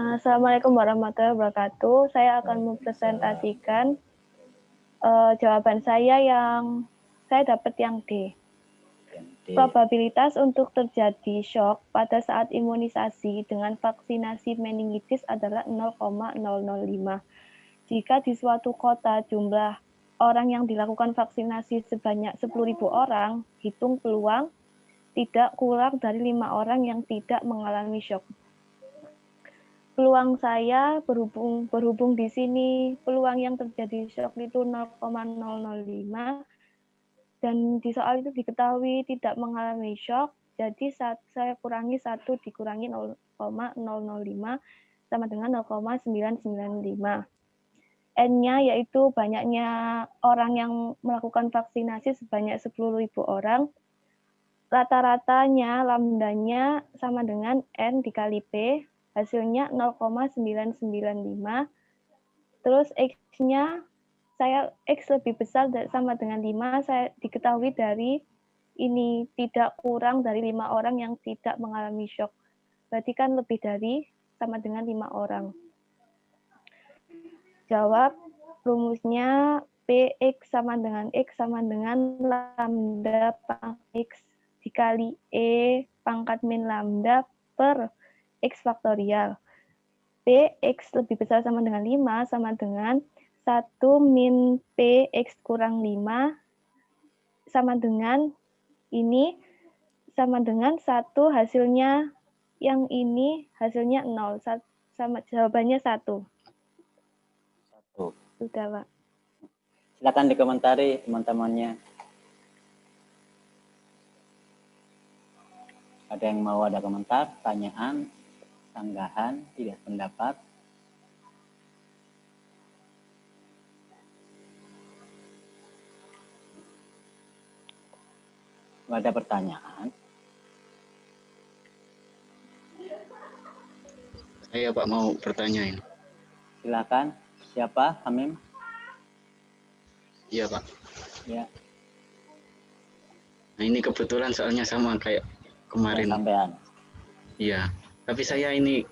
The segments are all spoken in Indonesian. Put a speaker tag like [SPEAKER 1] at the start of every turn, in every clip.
[SPEAKER 1] Assalamualaikum warahmatullahi wabarakatuh. Saya akan mempresentasikan jawaban saya yang saya dapat yang D. Probabilitas untuk terjadi shock pada saat imunisasi dengan vaksinasi meningitis adalah 0,005. Jika di suatu kota jumlah orang yang dilakukan vaksinasi sebanyak 10.000 orang, hitung peluang tidak kurang dari 5 orang yang tidak mengalami shock. Peluang saya berhubung di sini peluang yang terjadi shock itu 0,005 dan di soal itu diketahui tidak mengalami shock, jadi saya kurangi 1 dikurangi 0,005 sama dengan 0,995. N-nya yaitu banyaknya orang yang melakukan vaksinasi sebanyak 10.000 orang. Rata-ratanya lambdanya sama dengan N dikali P, hasilnya 0,995. Terus X-nya, saya X lebih besar sama dengan 5, saya diketahui dari ini tidak kurang dari 5 orang yang tidak mengalami shock. Berarti kan lebih dari sama dengan 5 orang. Jawab rumusnya PX sama dengan X sama dengan lambda pangkat X dikali E pangkat min lambda per X faktorial. PX lebih besar sama dengan 5 sama dengan 1 min PX kurang 5 sama dengan ini sama dengan 1 hasilnya yang ini hasilnya 0. Sama jawabannya 1. Sudah, Pak.
[SPEAKER 2] Silakan dikomentari teman-temannya. Ada yang mau ada komentar, pertanyaan, tanggapan, tidak pendapat? Ada pertanyaan?
[SPEAKER 3] Saya Pak mau bertanya ini.
[SPEAKER 2] Silakan. Siapa? Hamim?
[SPEAKER 3] Iya Pak.
[SPEAKER 2] Ya.
[SPEAKER 3] Nah ini kebetulan soalnya sama kayak kemarin.
[SPEAKER 2] Sampean.
[SPEAKER 3] Iya. Tapi saya ini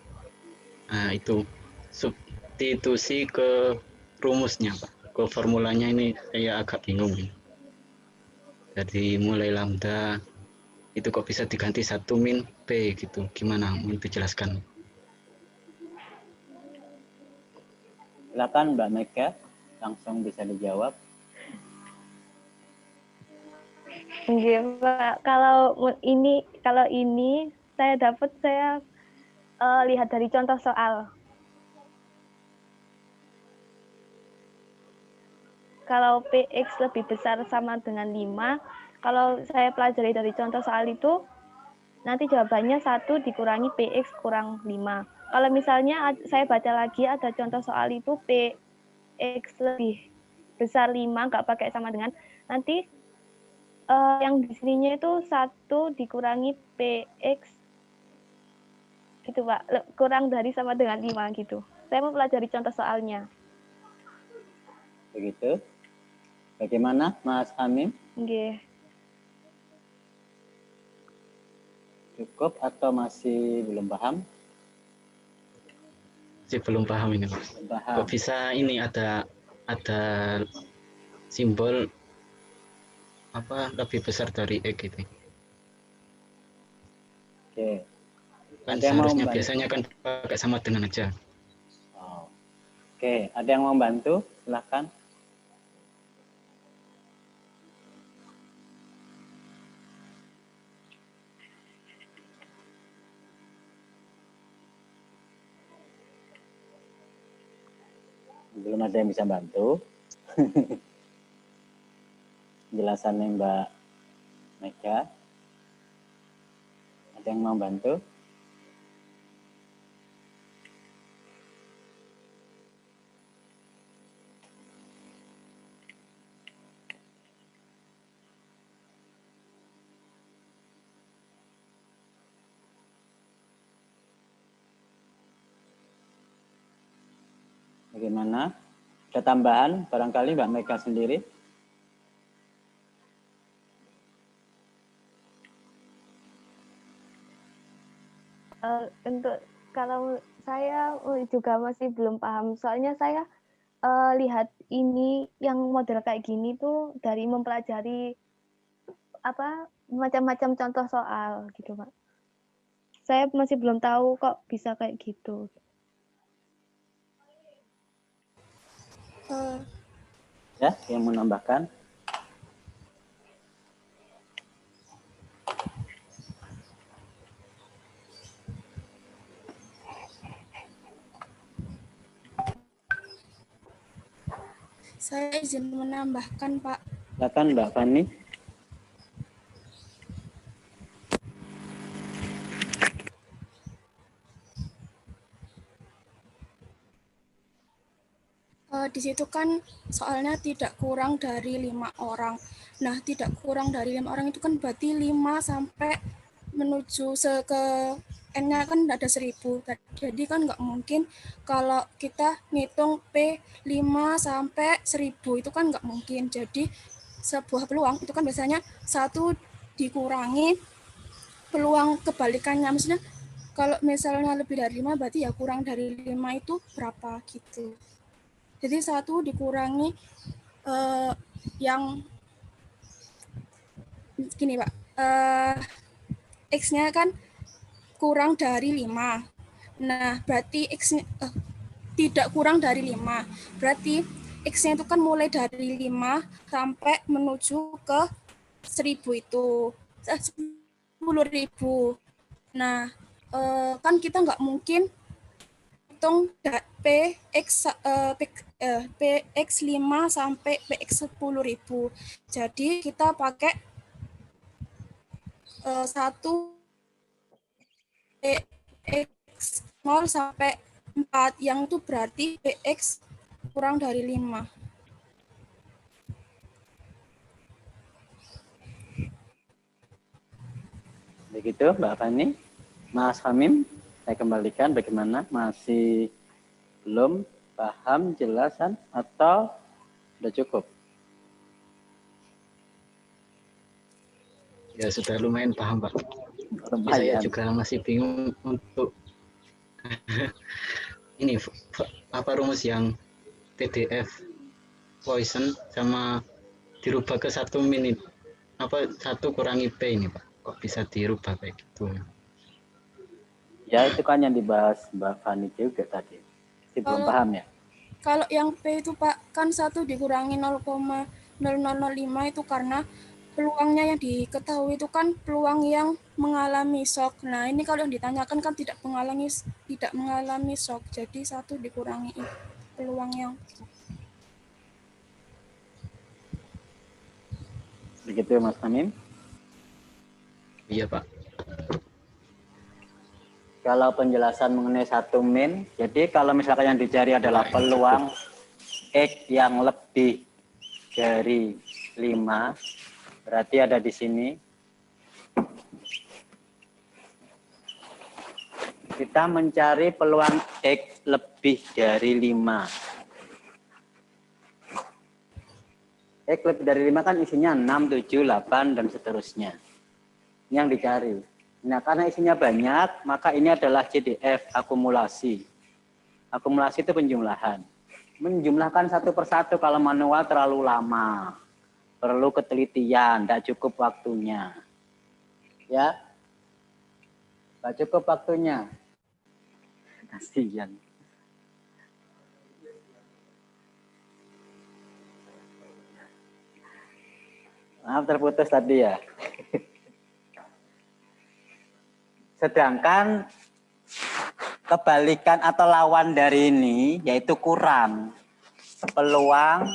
[SPEAKER 3] itu substitusi ke rumusnya Pak. Ke formulanya ini saya agak bingung ini. Jadi mulai lambda itu kok bisa diganti 1 min P gitu. Gimana? Mau dijelaskan?
[SPEAKER 2] Silakan Mbak Mega, langsung bisa dijawab.
[SPEAKER 1] Iya, Pak. Kalau ini saya dapat lihat dari contoh soal. Kalau PX lebih besar sama dengan 5, kalau saya pelajari dari contoh soal itu, nanti jawabannya 1 dikurangi PX kurang 5. Kalau misalnya saya baca lagi ada contoh soal itu PX lebih besar 5, nggak pakai sama dengan, nanti yang di sininya itu 1 dikurangi PX gitu Pak, kurang dari sama dengan 5 gitu. Saya mau pelajari contoh soalnya.
[SPEAKER 2] Begitu. Bagaimana Mas Hamim?
[SPEAKER 1] Nggih.
[SPEAKER 2] Cukup atau masih belum paham?
[SPEAKER 3] Masih belum paham ini Mas.
[SPEAKER 2] Paham.
[SPEAKER 3] Kok bisa ini ada simbol apa lebih besar dari X gitu?
[SPEAKER 2] Oke.
[SPEAKER 3] Kan seharusnya biasanya kan pakai sama dengan aja.
[SPEAKER 2] Oh. Oke, ada yang mau bantu? Silakan. Belum ada yang bisa bantu. Penjelasannya Mbak Mega. Ada yang mau bantu? Bagaimana? Ada tambahan barangkali Mbak Mega sendiri?
[SPEAKER 1] Untuk Kalau saya juga masih belum paham. Soalnya saya lihat ini yang model kayak gini tuh dari mempelajari macam-macam contoh soal gitu, Pak. Saya masih belum tahu kok bisa kayak gitu.
[SPEAKER 2] Ya, yang menambahkan.
[SPEAKER 4] Saya izin menambahkan, Pak.
[SPEAKER 2] Silakan Mbak Fani.
[SPEAKER 4] Di situ kan soalnya tidak kurang dari 5 orang. Nah, tidak kurang dari 5 orang itu kan berarti 5 sampai menuju ke N-nya kan ada 1000. Jadi kan nggak mungkin kalau kita ngitung P 5 sampai 1000 itu kan nggak mungkin. Jadi sebuah peluang itu kan biasanya 1 dikurangi peluang kebalikannya. Maksudnya kalau misalnya lebih dari 5 berarti ya kurang dari 5 itu berapa gitu. Jadi 1 dikurangi yang gini Pak, X-nya kan kurang dari 5. Nah, berarti X-nya tidak kurang dari 5. Berarti X-nya itu kan mulai dari 5 sampai menuju ke 1000 itu. 10.000. Nah, kan kita nggak mungkin hitung PX 5 sampai PX 10.000. Jadi kita pakai 1 PX 0 sampai 4 yang itu berarti PX kurang dari 5.
[SPEAKER 2] Begitu Mbak Fani. Mas Hamim, saya kembalikan bagaimana? Masih belum paham jelasan atau sudah cukup?
[SPEAKER 3] Ya sudah lumayan paham Pak. Tapi saya
[SPEAKER 2] Lumayan.
[SPEAKER 3] juga masih bingung untuk ini apa rumus yang PDF Poisson sama dirubah ke 1 menit. Apa 1 kurangi P ini Pak? Kok bisa dirubah kayak gitu?
[SPEAKER 2] Ya itu kan yang dibahas Mbak Fani juga tadi. Masih belum paham ya?
[SPEAKER 4] Kalau yang P itu Pak, kan 1 dikurangi 0,0005 itu karena peluangnya yang diketahui itu kan peluang yang mengalami shock. Nah, ini kalau yang ditanyakan kan tidak mengalami shock. Jadi 1 dikurangi peluang yang
[SPEAKER 2] Begitu Mas Hamim?
[SPEAKER 3] Iya Pak.
[SPEAKER 2] Kalau penjelasan mengenai 1 min, jadi kalau misalkan yang dicari adalah peluang X yang lebih dari 5, berarti ada di sini. Kita mencari peluang X lebih dari 5. X lebih dari 5 kan isinya 6, 7, 8, dan seterusnya. Ini yang dicari. Nah, karena isinya banyak, maka ini adalah CDF, akumulasi. Akumulasi itu penjumlahan. Menjumlahkan satu persatu kalau manual terlalu lama. Perlu ketelitian, tidak cukup waktunya. Ya, tidak cukup waktunya. Kasihan. Maaf terputus tadi ya. Sedangkan kebalikan atau lawan dari ini yaitu kurang. Peluang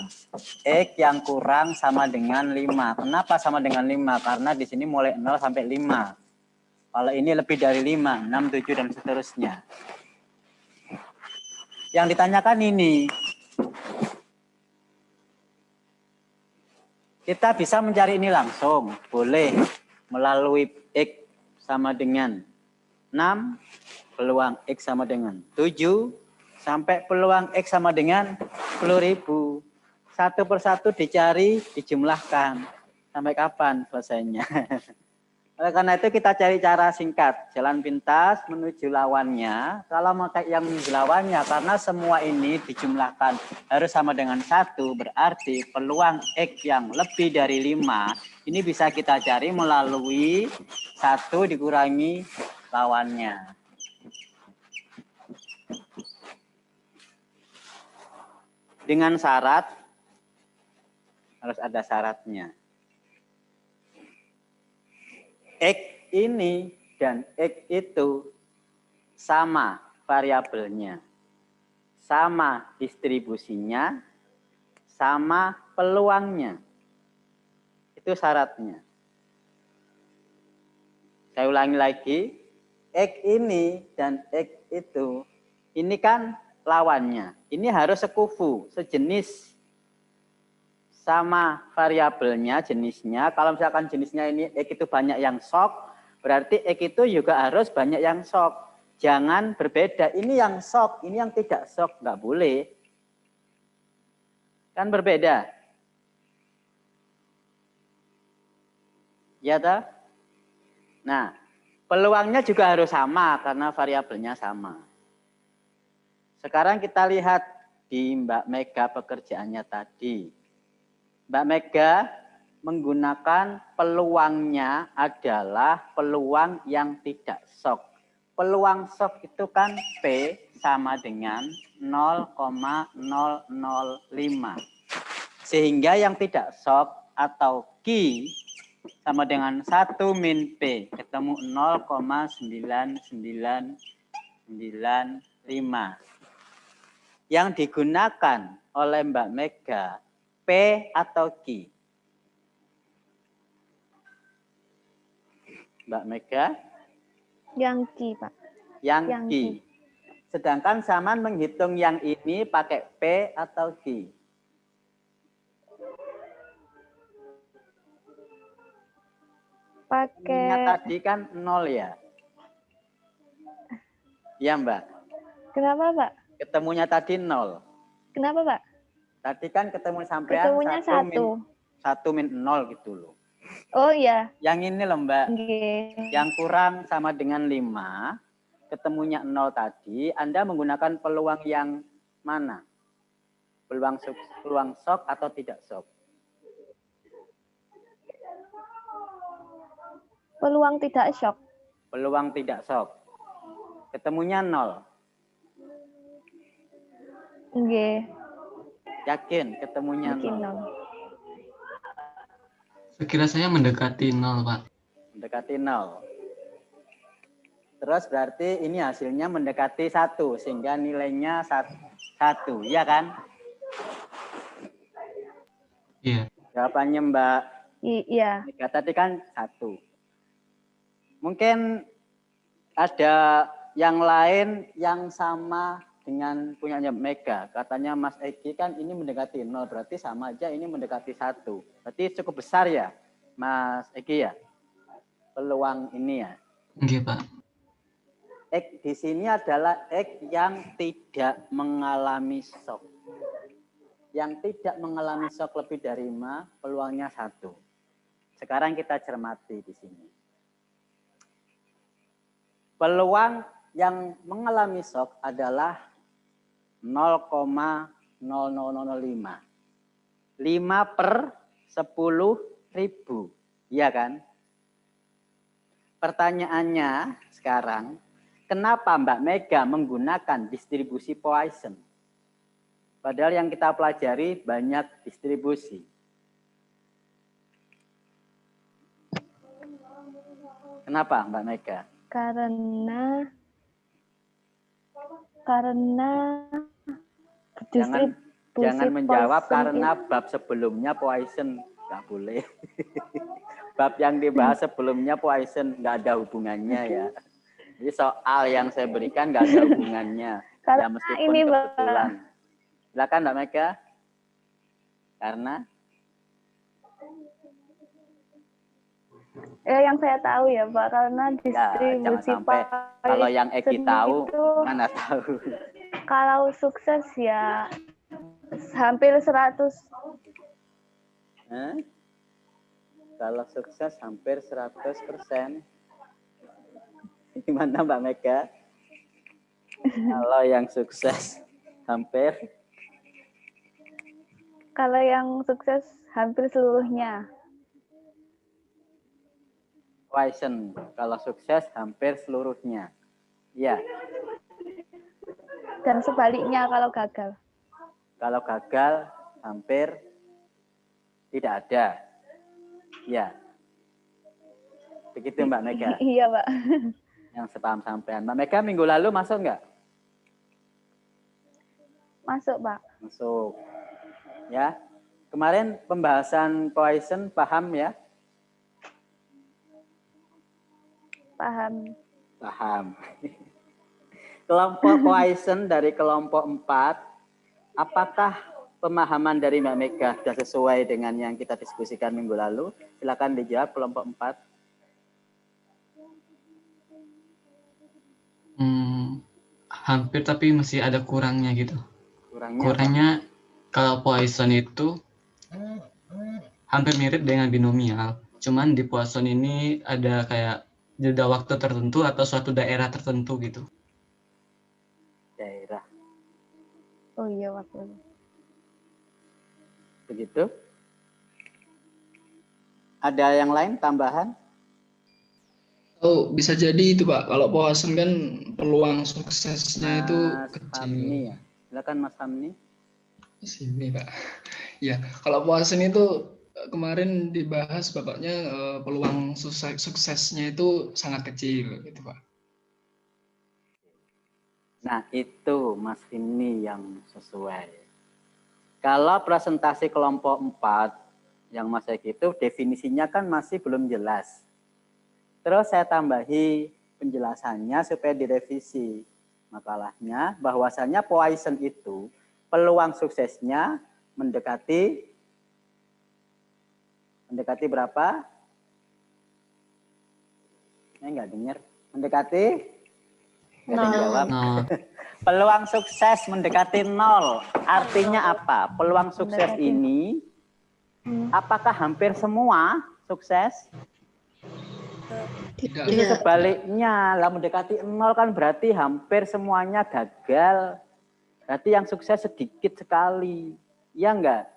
[SPEAKER 2] X yang kurang sama dengan 5. Kenapa sama dengan 5? Karena di sini mulai 0 sampai 5. Kalau ini lebih dari 5, 6, 7, dan seterusnya. Yang ditanyakan ini, kita bisa mencari ini langsung. Boleh melalui X sama dengan 6, peluang X sama dengan 7, sampai peluang X sama dengan 10.000. Satu persatu dicari, dijumlahkan. Sampai kapan selesainya? Oleh karena itu kita cari cara singkat, jalan pintas menuju lawannya. Kalau pakai yang menuju lawannya, karena semua ini dijumlahkan harus sama dengan 1, berarti peluang X yang lebih dari 5, ini bisa kita cari melalui 1 dikurangi lawannya. Dengan syarat, harus ada syaratnya. X ini dan X itu sama variabelnya, sama distribusinya, sama peluangnya. Itu syaratnya. Saya ulangi lagi, X ini dan X itu, ini kan lawannya. Ini harus sekufu, sejenis, sama variabelnya, jenisnya. Kalau misalkan jenisnya ini X itu banyak yang sok, berarti X itu juga harus banyak yang sok. Jangan berbeda, ini yang sok, ini yang tidak sok, nggak boleh. Kan berbeda. Ya toh? Nah, peluangnya juga harus sama karena variabelnya sama. Sekarang kita lihat di Mbak Mega pekerjaannya tadi. Mbak Mega menggunakan peluangnya adalah peluang yang tidak sok. Peluang sok itu kan P sama dengan 0,005. Sehingga yang tidak sok atau Q sama dengan 1 min P, ketemu 0,9995. Yang digunakan oleh Mbak Mega, P atau Q? Mbak Mega?
[SPEAKER 1] Yang Q, Pak.
[SPEAKER 2] Yang
[SPEAKER 1] Yang
[SPEAKER 2] Q.
[SPEAKER 1] Q.
[SPEAKER 2] Sedangkan Saman menghitung yang ini pakai P atau Q? Q-nya
[SPEAKER 1] Pakai.
[SPEAKER 2] tadi kan 0 ya? Ya Mbak?
[SPEAKER 1] Kenapa, Pak?
[SPEAKER 2] Ketemunya tadi 0.
[SPEAKER 1] Kenapa, Pak?
[SPEAKER 2] Tadi kan ketemu sampean
[SPEAKER 1] Ketemunya 1.
[SPEAKER 2] 1 min 0 gitu loh.
[SPEAKER 1] Oh iya.
[SPEAKER 2] Yang ini loh Mbak.
[SPEAKER 1] Nggih.
[SPEAKER 2] Yang kurang sama dengan 5. Ketemunya 0 tadi. Anda menggunakan peluang yang mana? Peluang sok atau tidak sok?
[SPEAKER 1] Peluang tidak shock.
[SPEAKER 2] Peluang tidak sok. Ketemunya 0.
[SPEAKER 1] Nggih.
[SPEAKER 2] Yakin ketemunya
[SPEAKER 1] Mungkin
[SPEAKER 2] 0.
[SPEAKER 1] 0.
[SPEAKER 5] Sekira saya mendekati 0, Pak.
[SPEAKER 2] Mendekati 0. Terus berarti ini hasilnya mendekati 1. Sehingga nilainya 1. Iya kan?
[SPEAKER 5] Iya.
[SPEAKER 2] Jawabannya Mbak
[SPEAKER 1] Iya.
[SPEAKER 2] Mega tadi kan 1. Mungkin ada yang lain yang sama dengan punyanya Mega. Katanya Mas Egi kan ini mendekati 0. Berarti sama aja ini mendekati 1. Berarti cukup besar ya Mas Egi ya? Peluang ini ya?
[SPEAKER 5] Nggih, Pak.
[SPEAKER 2] X di sini adalah X yang tidak mengalami shock. Yang tidak mengalami shock lebih dari 5, peluangnya 1. Sekarang kita cermati di sini. Peluang yang mengalami shock adalah 0,0005. 5 per 10.000. Iya kan? Pertanyaannya sekarang, kenapa Mbak Mega menggunakan distribusi Poisson? Padahal yang kita pelajari banyak distribusi. Kenapa Mbak Mega?
[SPEAKER 1] Karena
[SPEAKER 2] Jangan menjawab
[SPEAKER 1] Poisson
[SPEAKER 2] karena bab sebelumnya Poisson. Nggak boleh. Bab yang dibahas sebelumnya Poisson nggak ada hubungannya ya. Jadi soal yang saya berikan nggak ada hubungannya. Ya meskipun
[SPEAKER 1] ini,
[SPEAKER 2] kebetulan. Silakan Mbak Mega. Karena
[SPEAKER 1] yang saya tahu ya Pak, karena distribusi
[SPEAKER 2] jangan sampai kalau yang Egi tahu
[SPEAKER 1] itu,
[SPEAKER 2] mana tahu.
[SPEAKER 1] Kalau sukses ya hampir 100.
[SPEAKER 2] Kalau sukses hampir 100%. Gimana Mbak Mega? Kalau yang sukses hampir
[SPEAKER 1] Kalau yang sukses hampir seluruhnya.
[SPEAKER 2] Poison. Kalau sukses hampir seluruhnya. Ya.
[SPEAKER 1] Dan sebaliknya kalau gagal.
[SPEAKER 2] Kalau gagal hampir tidak ada. Ya. Begitu Mbak Mega.
[SPEAKER 1] Iya, Pak.
[SPEAKER 2] Yang sepaham sampean. Mbak Mega minggu lalu masuk nggak?
[SPEAKER 1] Masuk, Pak.
[SPEAKER 2] Masuk. Ya. Kemarin pembahasan poison paham ya?
[SPEAKER 1] Paham.
[SPEAKER 2] Paham. Kelompok poison dari kelompok 4, apakah pemahaman dari Mbak Mega sudah sesuai dengan yang kita diskusikan minggu lalu? Silakan dijawab kelompok 4.
[SPEAKER 5] Hampir tapi masih ada kurangnya gitu. Kurangnya kalau Poisson itu hampir mirip dengan binomial. Cuman di Poisson ini ada kayak jeda waktu tertentu atau suatu daerah tertentu gitu.
[SPEAKER 2] Daerah.
[SPEAKER 1] Oh iya, waktu.
[SPEAKER 2] Begitu. Ada yang lain tambahan?
[SPEAKER 6] Oh, bisa jadi itu Pak. Kalau Poisson kan peluang suksesnya itu
[SPEAKER 2] Mas
[SPEAKER 6] kecil.
[SPEAKER 2] Hamni ya. Silakan Mas Hamni.
[SPEAKER 6] Sini Pak. Ya, kalau Poisson itu kemarin dibahas bapaknya peluang suksesnya itu sangat kecil gitu Pak.
[SPEAKER 2] Nah, itu Mas Hamni yang sesuai. Kalau presentasi kelompok 4 yang Mas Eki itu definisinya kan masih belum jelas. Terus saya tambahi penjelasannya supaya direvisi makalahnya, bahwasannya Poisson itu peluang suksesnya mendekati berapa? Saya nggak dengar. Mendekati? Nggak ada yang jawab. Peluang sukses mendekati 0. Artinya apa? Peluang sukses ini apakah hampir semua sukses?
[SPEAKER 6] Tidak.
[SPEAKER 2] Ini sebaliknya, lah mendekati 0 kan berarti hampir semuanya gagal. Berarti yang sukses sedikit sekali. Ya enggak?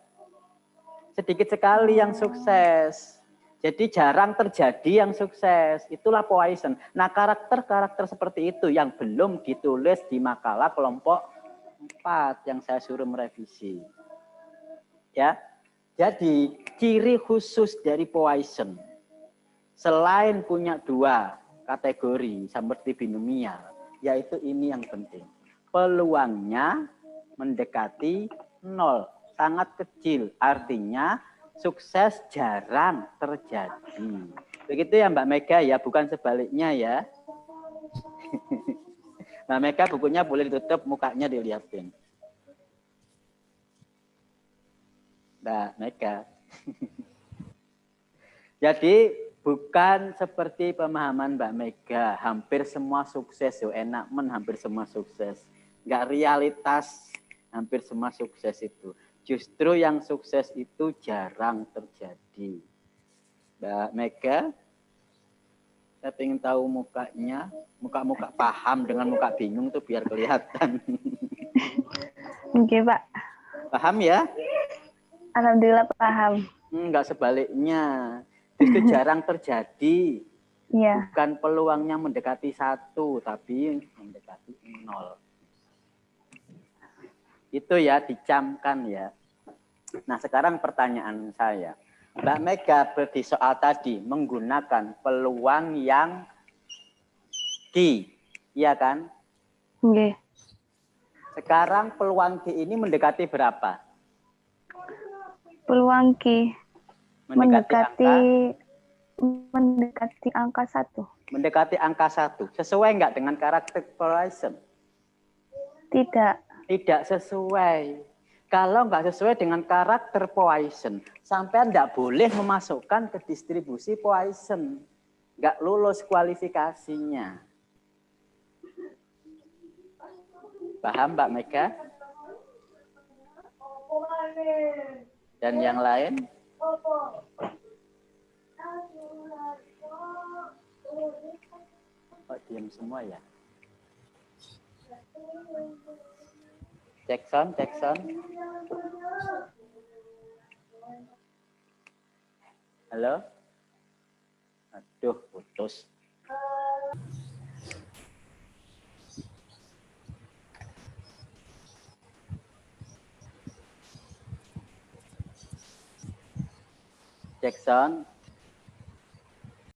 [SPEAKER 2] Sedikit sekali yang sukses. Jadi jarang terjadi yang sukses. Itulah Poisson. Nah, karakter-karakter seperti itu yang belum ditulis di makalah kelompok 4 yang saya suruh merevisi. Ya. Jadi, ciri khusus dari Poisson selain punya 2 kategori seperti binomial, yaitu ini yang penting. Peluangnya mendekati 0, sangat kecil. Artinya sukses jarang terjadi. Begitu ya Mbak Mega ya, bukan sebaliknya ya. Mbak Mega bukunya boleh ditutup, mukanya dilihatin. Mbak Mega. Jadi bukan seperti pemahaman Mbak Mega, hampir semua sukses, yo enak hampir semua sukses. Enggak realitas hampir semua sukses itu. Justru yang sukses itu jarang terjadi. Mbak Mega, saya ingin tahu mukanya, muka-muka paham dengan muka bingung tuh biar kelihatan.
[SPEAKER 1] Oke, Pak.
[SPEAKER 2] Paham ya?
[SPEAKER 1] Alhamdulillah paham.
[SPEAKER 2] Enggak sebaliknya. Justru jarang terjadi.
[SPEAKER 1] Iya.
[SPEAKER 2] Bukan peluangnya mendekati 1, tapi mendekati 0. Itu ya, dicamkan ya. Nah, sekarang pertanyaan saya. Mbak Mega di soal tadi menggunakan peluang yang Q, iya kan?
[SPEAKER 1] Oke.
[SPEAKER 2] Sekarang peluang Q ini mendekati berapa?
[SPEAKER 1] Peluang Q mendekati angka 1.
[SPEAKER 2] Mendekati angka 1. Sesuai nggak dengan karakter Poisson?
[SPEAKER 1] Tidak.
[SPEAKER 2] Tidak sesuai. Kalau nggak sesuai dengan karakter Poisson, sampai nggak boleh memasukkan ke distribusi Poisson. Nggak lulus kualifikasinya. Paham Mbak Mega? Dan yang lain? Oh, diam semua ya. Cek sound. Halo? Aduh, putus. Cek sound.